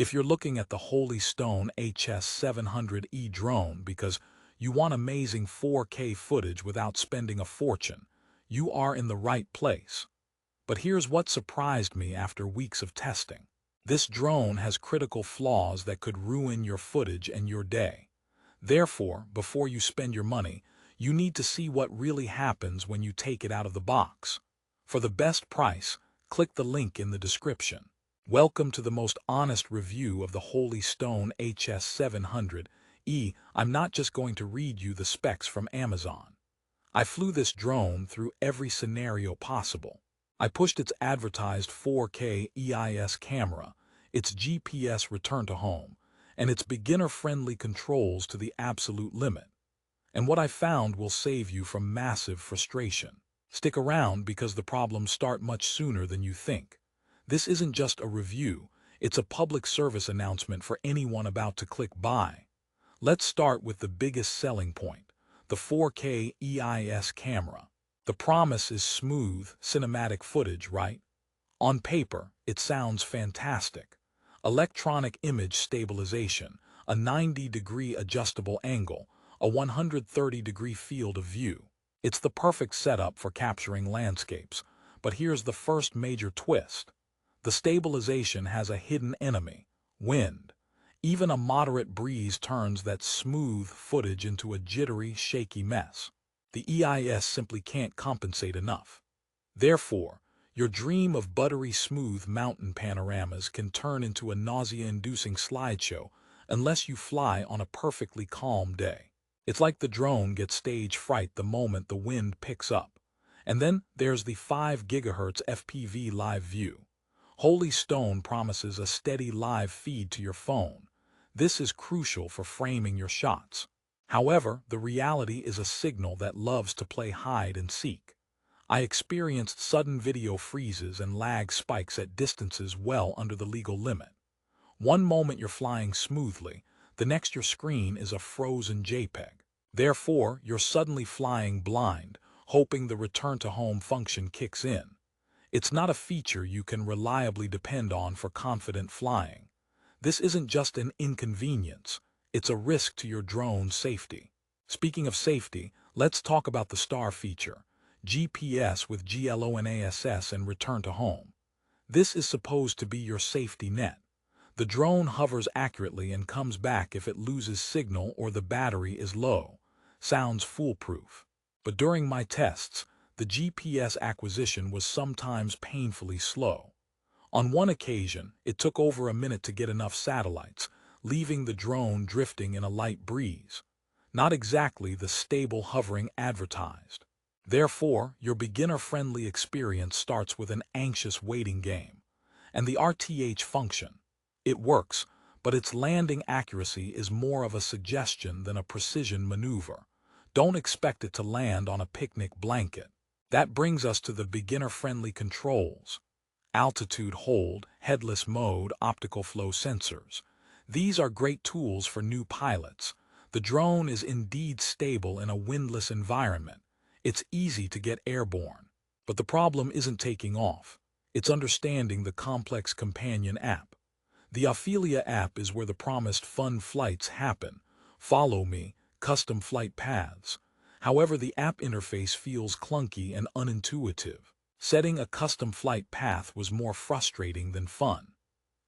If you're looking at the Holy Stone HS700E drone because you want amazing 4K footage without spending a fortune, you are in the right place. But here's what surprised me after weeks of testing. This drone has critical flaws that could ruin your footage and your day. Therefore, before you spend your money, you need to see what really happens when you take it out of the box. For the best price, click the link in the description. Welcome to the most honest review of the Holy Stone HS700E. I'm not just going to read you the specs from Amazon. I flew this drone through every scenario possible. I pushed its advertised 4K EIS camera, its GPS return to home, and its beginner-friendly controls to the absolute limit. And what I found will save you from massive frustration. Stick around because the problems start much sooner than you think. This isn't just a review, it's a public service announcement for anyone about to click buy. Let's start with the biggest selling point, the 4K EIS camera. The promise is smooth, cinematic footage, right? On paper, it sounds fantastic. Electronic image stabilization, a 90-degree adjustable angle, a 130-degree field of view. It's the perfect setup for capturing landscapes. But here's the first major twist. The stabilization has a hidden enemy, wind. Even a moderate breeze turns that smooth footage into a jittery, shaky mess. The EIS simply can't compensate enough. Therefore, your dream of buttery smooth mountain panoramas can turn into a nausea-inducing slideshow unless you fly on a perfectly calm day. It's like the drone gets stage fright the moment the wind picks up. And then there's the 5 GHz FPV live view. Holy Stone promises a steady live feed to your phone. This is crucial for framing your shots. However, the reality is a signal that loves to play hide and seek. I experienced sudden video freezes and lag spikes at distances well under the legal limit. One moment you're flying smoothly, the next your screen is a frozen JPEG. Therefore, you're suddenly flying blind, hoping the return-to-home function kicks in. It's not a feature you can reliably depend on for confident flying. This isn't just an inconvenience, it's a risk to your drone's safety. Speaking of safety, let's talk about the star feature, GPS with GLONASS and return to home. This is supposed to be your safety net. The drone hovers accurately and comes back if it loses signal or the battery is low. Sounds foolproof. But during my tests, the GPS acquisition was sometimes painfully slow. On one occasion, it took over a minute to get enough satellites, leaving the drone drifting in a light breeze. Not exactly the stable hovering advertised. Therefore, your beginner-friendly experience starts with an anxious waiting game. And the RTH function. It works, but its landing accuracy is more of a suggestion than a precision maneuver. Don't expect it to land on a picnic blanket. That brings us to the beginner-friendly controls. Altitude hold, headless mode, optical flow sensors. These are great tools for new pilots. The drone is indeed stable in a windless environment. It's easy to get airborne. But the problem isn't taking off. It's understanding the complex companion app. The Ophelia app is where the promised fun flights happen. Follow me, custom flight paths. However, the app interface feels clunky and unintuitive. Setting a custom flight path was more frustrating than fun.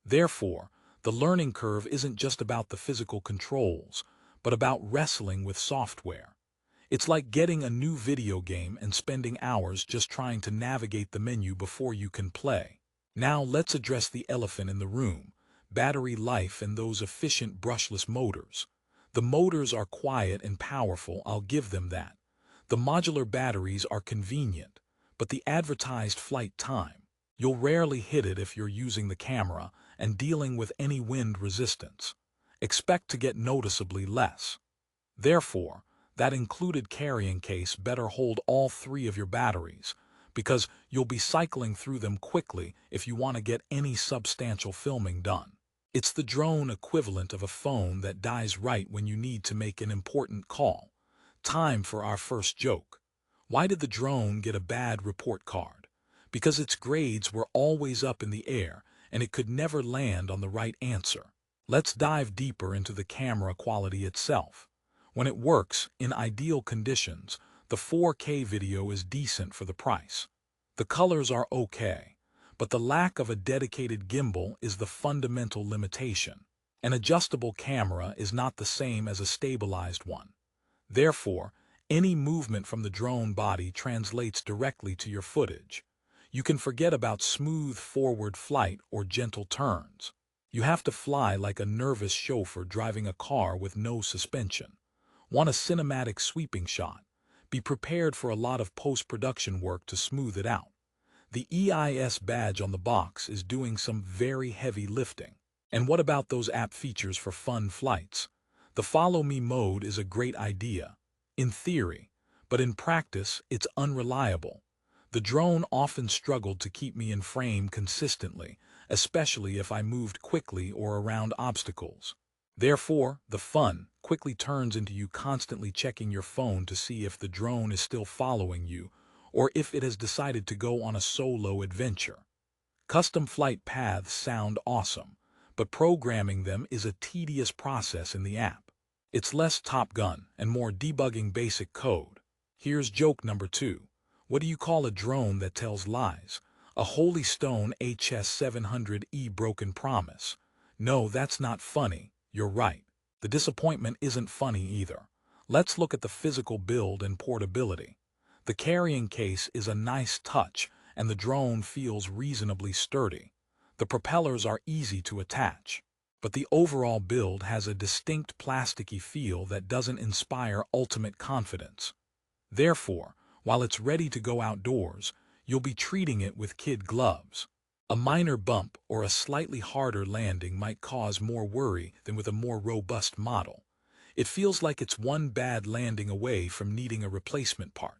Therefore, the learning curve isn't just about the physical controls, but about wrestling with software. It's like getting a new video game and spending hours just trying to navigate the menu before you can play. Now let's address the elephant in the room, battery life and those efficient brushless motors. The motors are quiet and powerful, I'll give them that. The modular batteries are convenient, but the advertised flight time, you'll rarely hit it if you're using the camera and dealing with any wind resistance. Expect to get noticeably less. Therefore, that included carrying case better hold all 3 of your batteries, because you'll be cycling through them quickly if you want to get any substantial filming done. It's the drone equivalent of a phone that dies right when you need to make an important call. Time for our first joke. Why did the drone get a bad report card? Because its grades were always up in the air, and it could never land on the right answer. Let's dive deeper into the camera quality itself. When it works in ideal conditions, the 4K video is decent for the price. The colors are okay, but the lack of a dedicated gimbal is the fundamental limitation. An adjustable camera is not the same as a stabilized one. Therefore, any movement from the drone body translates directly to your footage. You can forget about smooth forward flight or gentle turns. You have to fly like a nervous chauffeur driving a car with no suspension. Want a cinematic sweeping shot? Be prepared for a lot of post-production work to smooth it out. The EIS badge on the box is doing some very heavy lifting. And what about those app features for fun flights? The Follow Me mode is a great idea, in theory, but in practice it's unreliable. The drone often struggled to keep me in frame consistently, especially if I moved quickly or around obstacles. Therefore, the fun quickly turns into you constantly checking your phone to see if the drone is still following you or if it has decided to go on a solo adventure. Custom flight paths sound awesome, but programming them is a tedious process in the app. It's less Top Gun and more debugging basic code. Here's joke number 2. What do you call a drone that tells lies? A Holy Stone HS700E broken promise. No, that's not funny. You're right. The disappointment isn't funny either. Let's look at the physical build and portability. The carrying case is a nice touch, and the drone feels reasonably sturdy. The propellers are easy to attach, but the overall build has a distinct plasticky feel that doesn't inspire ultimate confidence. Therefore, while it's ready to go outdoors, you'll be treating it with kid gloves. A minor bump or a slightly harder landing might cause more worry than with a more robust model. It feels like it's one bad landing away from needing a replacement part.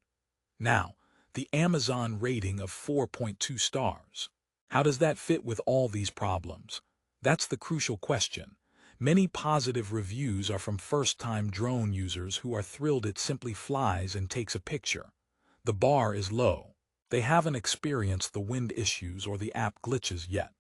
Now, the Amazon rating of 4.2 stars. How does that fit with all these problems? That's the crucial question. Many positive reviews are from first-time drone users who are thrilled it simply flies and takes a picture. The bar is low. They haven't experienced the wind issues or the app glitches yet.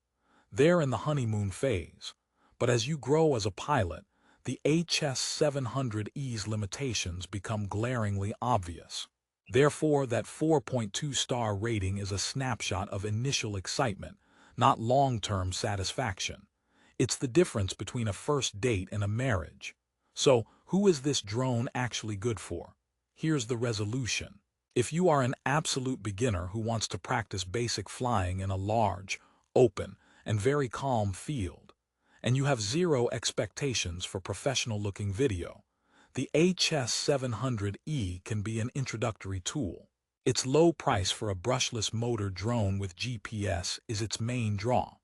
They're in the honeymoon phase. But as you grow as a pilot, the HS700E's limitations become glaringly obvious. Therefore, that 4.2-star rating is a snapshot of initial excitement, not long-term satisfaction. It's the difference between a first date and a marriage. So, who is this drone actually good for? Here's the resolution. If you are an absolute beginner who wants to practice basic flying in a large, open, and very calm field, and you have zero expectations for professional-looking video, the HS700E can be an introductory tool. Its low price for a brushless motor drone with GPS is its main draw.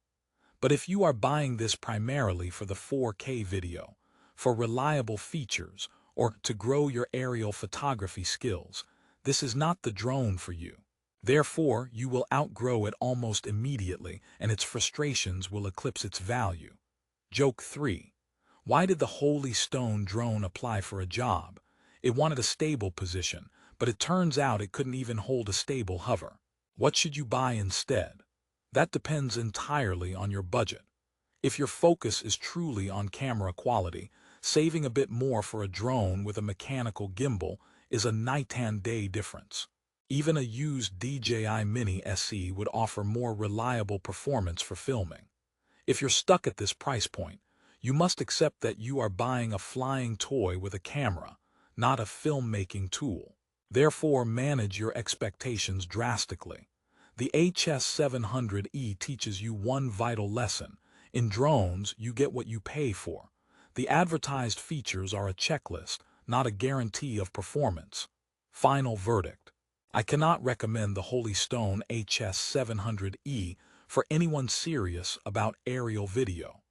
But if you are buying this primarily for the 4K video, for reliable features, or to grow your aerial photography skills, this is not the drone for you. Therefore, you will outgrow it almost immediately, and its frustrations will eclipse its value. Joke 3. Why did the Holy Stone drone apply for a job? It wanted a stable position, but it turns out it couldn't even hold a stable hover. What should you buy instead? That depends entirely on your budget. If your focus is truly on camera quality, saving a bit more for a drone with a mechanical gimbal is a night and day difference. Even a used DJI Mini SE would offer more reliable performance for filming. If you're stuck at this price point, you must accept that you are buying a flying toy with a camera, not a filmmaking tool. Therefore, manage your expectations drastically. The HS700E teaches you one vital lesson. In drones, you get what you pay for. The advertised features are a checklist, not a guarantee of performance. Final verdict. I cannot recommend the Holy Stone HS700E for anyone serious about aerial video.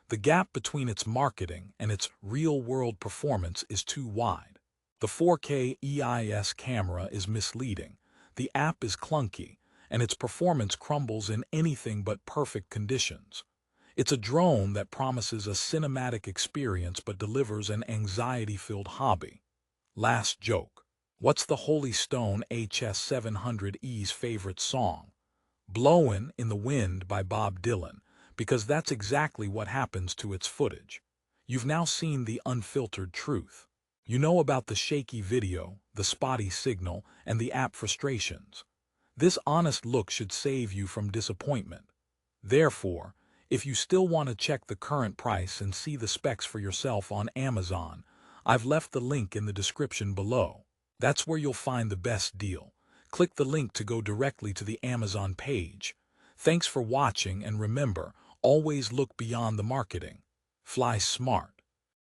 The gap between its marketing and its real-world performance is too wide. The 4K EIS camera is misleading, the app is clunky, and its performance crumbles in anything but perfect conditions. It's a drone that promises a cinematic experience but delivers an anxiety-filled hobby. Last joke. What's the Holy Stone HS700E's favorite song? Blowin' in the Wind by Bob Dylan, because that's exactly what happens to its footage. You've now seen the unfiltered truth. You know about the shaky video, the spotty signal, and the app frustrations. This honest look should save you from disappointment. Therefore, if you still want to check the current price and see the specs for yourself on Amazon, I've left the link in the description below. That's where you'll find the best deal. Click the link to go directly to the Amazon page. Thanks for watching, and remember, always look beyond the marketing. Fly smart.